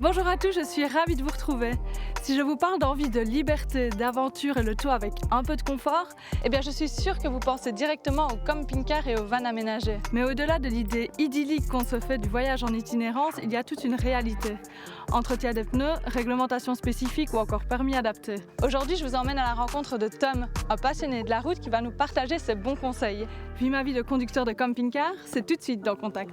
Bonjour à tous, je suis ravie de vous retrouver. Si je vous parle d'envie de liberté, d'aventure et le tout avec un peu de confort, eh bien je suis sûre que vous pensez directement au camping-car et aux vannes aménagées. Mais au-delà de l'idée idyllique qu'on se fait du voyage en itinérance, il y a toute une réalité. Entretien des pneus, réglementation spécifique ou encore permis adapté. Aujourd'hui, je vous emmène à la rencontre de Tom, un passionné de la route qui va nous partager ses bons conseils. Puis ma vie de conducteur de camping-car, c'est tout de suite dans Contact.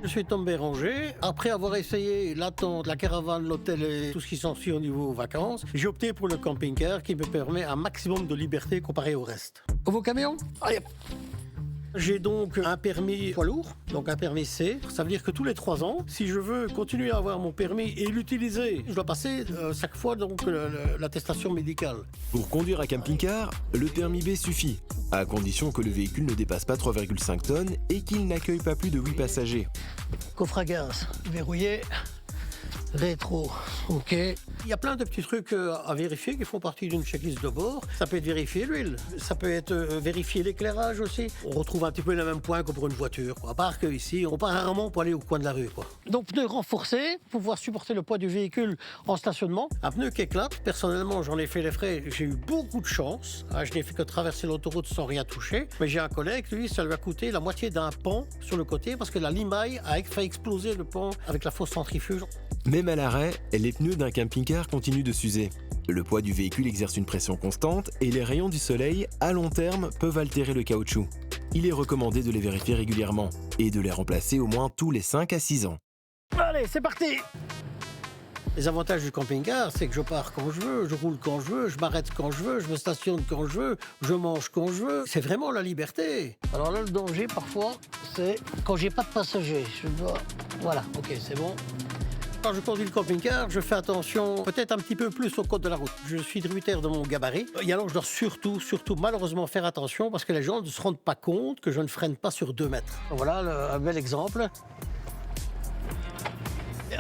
Je suis Tom Béranger. Après avoir essayé la tente, la caravane, l'hôtel et tout ce qui s'ensuit au niveau vacances, j'ai opté pour le camping-car qui me permet un maximum de liberté comparé au reste. Vos camions? Allez. J'ai donc un permis poids lourd, donc un permis C. Ça veut dire que tous les 3 ans, si je veux continuer à avoir mon permis et l'utiliser, je dois passer chaque fois donc l'attestation médicale. Pour conduire un camping-car, le permis B suffit, à condition que le véhicule ne dépasse pas 3,5 tonnes et qu'il n'accueille pas plus de 8 passagers. Coffre à gaz, verrouillé, rétro, ok. Il y a plein de petits trucs à vérifier qui font partie d'une checklist de bord. Ça peut être vérifier l'huile, ça peut être vérifier l'éclairage aussi. On retrouve un petit peu les mêmes points que pour une voiture, quoi. À part qu'ici, on part rarement pour aller au coin de la rue, quoi. Donc pneu renforcé pour pouvoir supporter le poids du véhicule en stationnement. Un pneu qui éclate, personnellement j'en ai fait les frais, j'ai eu beaucoup de chance. Je n'ai fait que traverser l'autoroute sans rien toucher. Mais j'ai un collègue, lui, ça lui a coûté la moitié d'un pan sur le côté parce que la limaille a fait exploser le pan avec la fausse centrifuge. Même à l'arrêt, les pneus d'un camping-car continuent de s'user. Le poids du véhicule exerce une pression constante et les rayons du soleil, à long terme, peuvent altérer le caoutchouc. Il est recommandé de les vérifier régulièrement et de les remplacer au moins tous les 5 à 6 ans. Allez, c'est parti! Les avantages du camping-car, c'est que je pars quand je veux, je roule quand je veux, je m'arrête quand je veux, je me stationne quand je veux, je mange quand je veux. C'est vraiment la liberté. Alors là, le danger, parfois, c'est quand j'ai pas de passagers. Je dois... Voilà, ok, c'est bon. Quand je conduis le camping-car, je fais attention peut-être un petit peu plus au code de la route. Je suis tributaire de mon gabarit. Et alors, je dois surtout malheureusement faire attention parce que les gens ne se rendent pas compte que je ne freine pas sur 2 mètres. Voilà un bel exemple.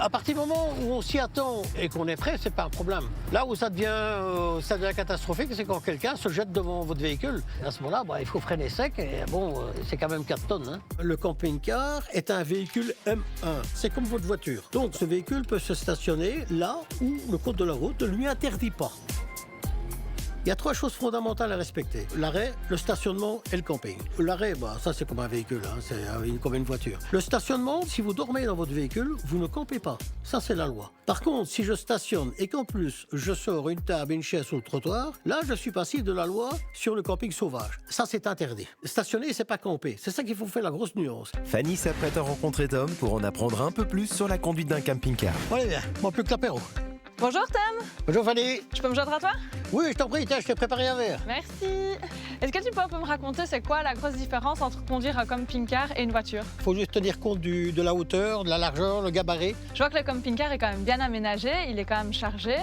À partir du moment où on s'y attend et qu'on est prêt, c'est pas un problème. Là où ça devient catastrophique, c'est quand quelqu'un se jette devant votre véhicule. À ce moment-là, il faut freiner sec et c'est quand même 4 tonnes. Hein. Le camping-car est un véhicule M1. C'est comme votre voiture. Donc ce véhicule peut se stationner là où le code de la route ne lui interdit pas. Il y a 3 choses fondamentales à respecter. L'arrêt, le stationnement et le camping. L'arrêt, ça c'est comme un véhicule, hein, c'est comme une voiture. Le stationnement, si vous dormez dans votre véhicule, vous ne campez pas. Ça c'est la loi. Par contre, si je stationne et qu'en plus je sors une table et une chaise sur le trottoir, là je suis passif de la loi sur le camping sauvage. Ça c'est interdit. Stationner, c'est pas camper. C'est ça qu'il faut faire la grosse nuance. Fanny s'apprête à rencontrer Tom pour en apprendre un peu plus sur la conduite d'un camping-car. Allez bien, moi plus que l'apéro. Bonjour Tom, Bonjour Fanny. je peux me joindre à toi? Oui, je t'en prie, tiens, je t'ai préparé un verre. Merci. Est-ce que tu peux un peu me raconter c'est quoi la grosse différence entre conduire un camping-car et une voiture? Il faut juste tenir compte de la hauteur, de la largeur, le gabarit. Je vois que le camping-car est quand même bien aménagé, il est quand même chargé.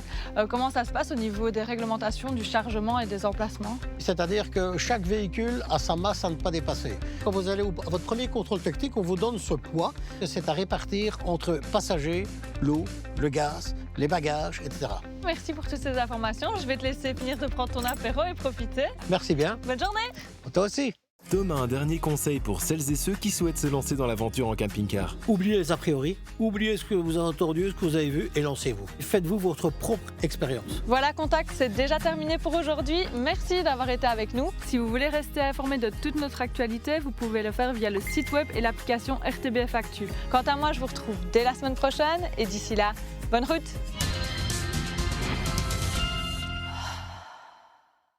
Comment ça se passe au niveau des réglementations du chargement et des emplacements? C'est-à-dire que chaque véhicule a sa masse à ne pas dépasser. Quand vous allez à votre premier contrôle technique, on vous donne ce poids. C'est à répartir entre passagers, l'eau, le gaz, les bagages, etc. Merci pour toutes ces informations. Je vais te laisser finir de prendre ton apéro et profiter. Merci bien. Bonne journée! Toi aussi. Tom a un dernier conseil pour celles et ceux qui souhaitent se lancer dans l'aventure en camping-car. Oubliez les a priori, oubliez ce que vous avez entendu, ce que vous avez vu et lancez-vous. Faites-vous votre propre expérience. Voilà, Contact, c'est déjà terminé pour aujourd'hui. Merci d'avoir été avec nous. Si vous voulez rester informé de toute notre actualité, vous pouvez le faire via le site web et l'application RTBF Actu. Quant à moi, je vous retrouve dès la semaine prochaine et d'ici là, bonne route!